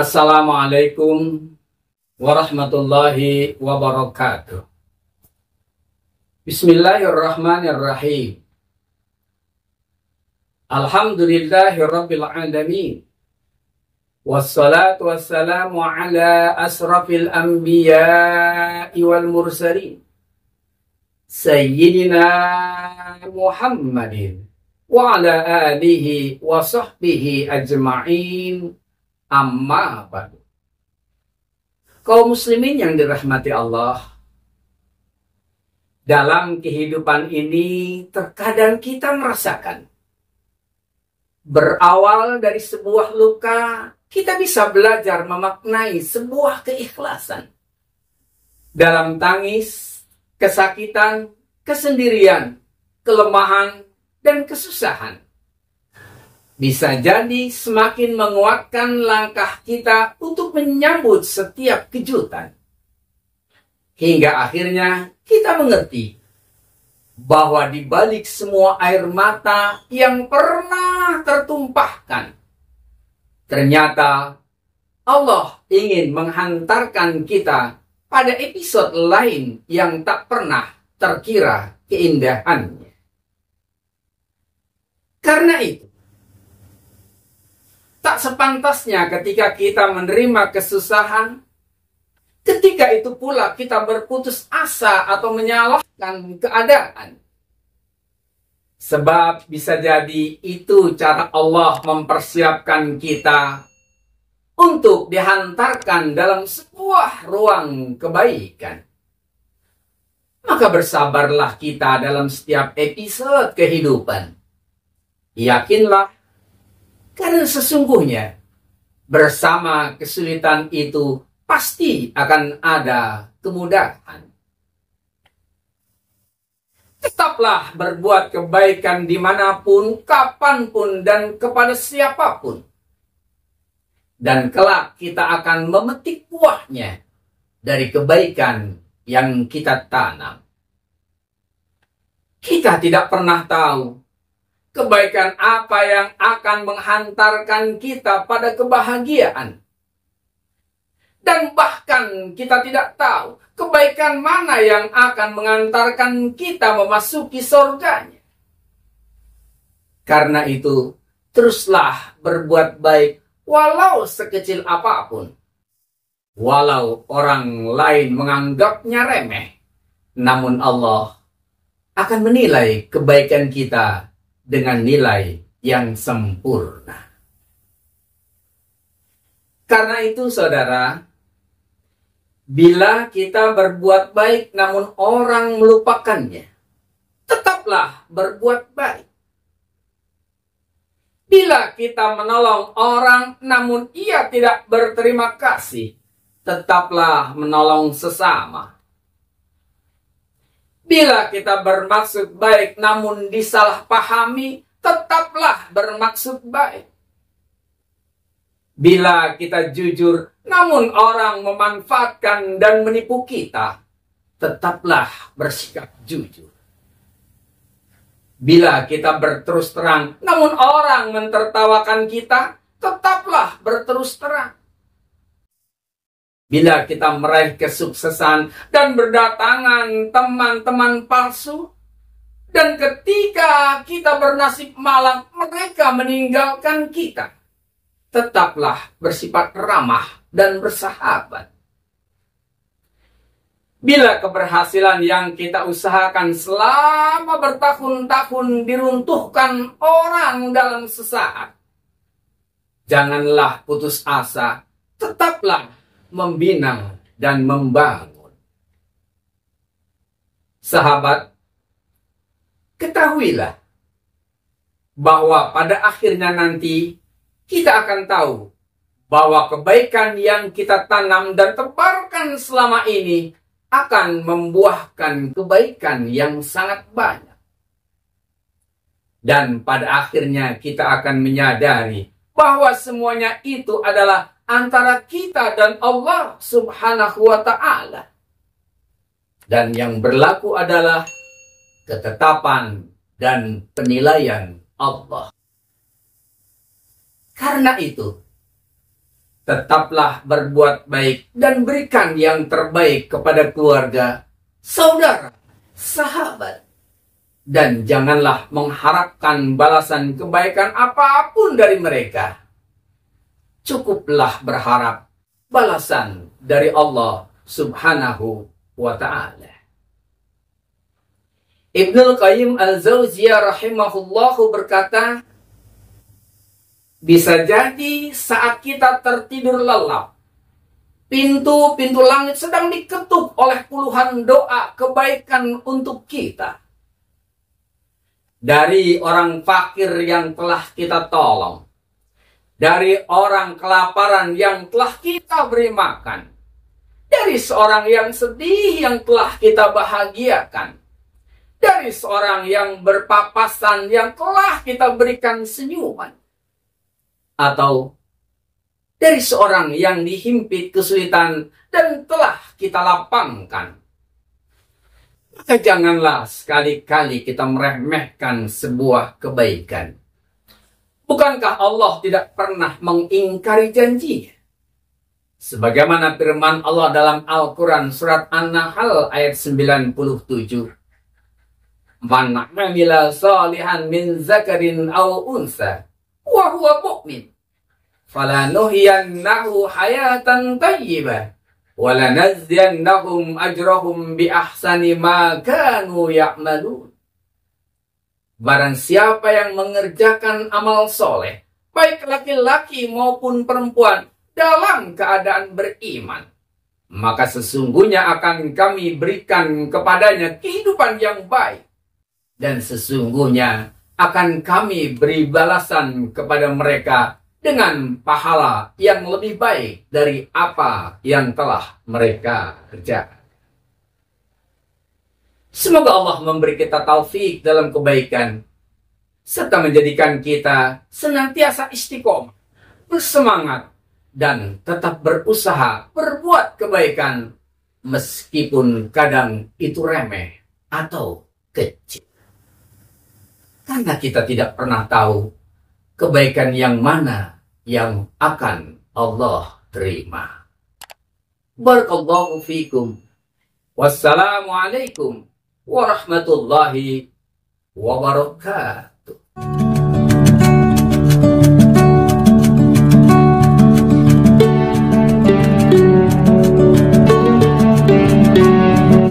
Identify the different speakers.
Speaker 1: Assalamualaikum warahmatullahi wabarakatuh. Bismillahirrahmanirrahim. Alhamdulillahi rabbil alamin. Wassalatu wassalamu ala asrafil anbiya'i wal mursalin. Sayyidina Muhammadin wa ala alihi wa sahbihi ajma'in. Amma ba'du. Kaum muslimin yang dirahmati Allah, dalam kehidupan ini terkadang kita merasakan berawal dari sebuah luka, kita bisa belajar memaknai sebuah keikhlasan. Dalam tangis, kesakitan, kesendirian, kelemahan, dan kesusahan, bisa jadi semakin menguatkan langkah kita untuk menyambut setiap kejutan. Hingga akhirnya kita mengerti bahwa di balik semua air mata yang pernah tertumpahkan, ternyata Allah ingin menghantarkan kita pada episode lain yang tak pernah terkira keindahannya. Karena itu, tak sepantasnya ketika kita menerima kesusahan, ketika itu pula kita berputus asa atau menyalahkan keadaan. Sebab bisa jadi itu cara Allah mempersiapkan kita untuk dihantarkan dalam sebuah ruang kebaikan. Maka bersabarlah kita dalam setiap episode kehidupan. Yakinlah, karena sesungguhnya bersama kesulitan itu pasti akan ada kemudahan. Tetaplah berbuat kebaikan dimanapun, kapanpun, dan kepada siapapun. Dan kelak kita akan memetik buahnya dari kebaikan yang kita tanam. Kita tidak pernah tahu kebaikan apa yang akan menghantarkan kita pada kebahagiaan. Dan bahkan kita tidak tahu kebaikan mana yang akan mengantarkan kita memasuki surganya. Karena itu, teruslah berbuat baik walau sekecil apapun. Walau orang lain menganggapnya remeh, namun Allah akan menilai kebaikan kita dengan nilai yang sempurna. Karena itu saudara, bila kita berbuat baik namun orang melupakannya, tetaplah berbuat baik. Bila kita menolong orang namun ia tidak berterima kasih, tetaplah menolong sesama. Bila kita bermaksud baik namun disalahpahami, tetaplah bermaksud baik. Bila kita jujur namun orang memanfaatkan dan menipu kita, tetaplah bersikap jujur. Bila kita berterus terang namun orang mentertawakan kita, tetaplah berterus terang. Bila kita meraih kesuksesan dan berdatangan teman-teman palsu, dan ketika kita bernasib malang mereka meninggalkan kita, tetaplah bersifat ramah dan bersahabat. Bila keberhasilan yang kita usahakan selama bertahun-tahun diruntuhkan orang dalam sesaat, janganlah putus asa, tetaplah membina dan membangun. Sahabat, ketahuilah bahwa pada akhirnya nanti kita akan tahu bahwa kebaikan yang kita tanam dan tebarkan selama ini akan membuahkan kebaikan yang sangat banyak. Dan pada akhirnya kita akan menyadari bahwa semuanya itu adalah antara kita dan Allah Subhanahu wa Ta'ala. Dan yang berlaku adalah ketetapan dan penilaian Allah. Karena itu, Tetaplah berbuat baik dan berikan yang terbaik kepada keluarga, saudara, sahabat. Dan janganlah mengharapkan balasan kebaikan apapun dari mereka. Cukuplah berharap balasan dari Allah Subhanahu wa ta'ala. Ibnul Qayyim Al-Jauziyah rahimahullahu berkata, bisa jadi saat kita tertidur lelap, pintu-pintu langit sedang diketuk oleh puluhan doa kebaikan untuk kita. Dari orang fakir yang telah kita tolong, dari orang kelaparan yang telah kita beri makan, dari seorang yang sedih yang telah kita bahagiakan, dari seorang yang berpapasan yang telah kita berikan senyuman, atau dari seorang yang dihimpit kesulitan dan telah kita lapangkan. Maka janganlah sekali-kali kita meremehkan sebuah kebaikan. Bukankah Allah tidak pernah mengingkari janjinya? Sebagaimana firman Allah dalam Al-Quran surat An-Nahl ayat 97. Man 'amila shalihan min zakarin aw unsa wa huwa mu'min falanuhyiyannahu hayatan thayyibah wa lanajziyannahum ajrahum bi ahsani ma kanu ya'malun. Barang siapa yang mengerjakan amal soleh, baik laki-laki maupun perempuan, dalam keadaan beriman, maka sesungguhnya akan kami berikan kepadanya kehidupan yang baik. Dan sesungguhnya akan kami beri balasan kepada mereka dengan pahala yang lebih baik dari apa yang telah mereka kerjakan. Semoga Allah memberi kita taufik dalam kebaikan, serta menjadikan kita senantiasa istiqomah, bersemangat, dan tetap berusaha berbuat kebaikan, meskipun kadang itu remeh atau kecil. Karena kita tidak pernah tahu kebaikan yang mana yang akan Allah terima. Barakallahu fikum. Wassalamualaikum warahmatullahi wabarakatuh.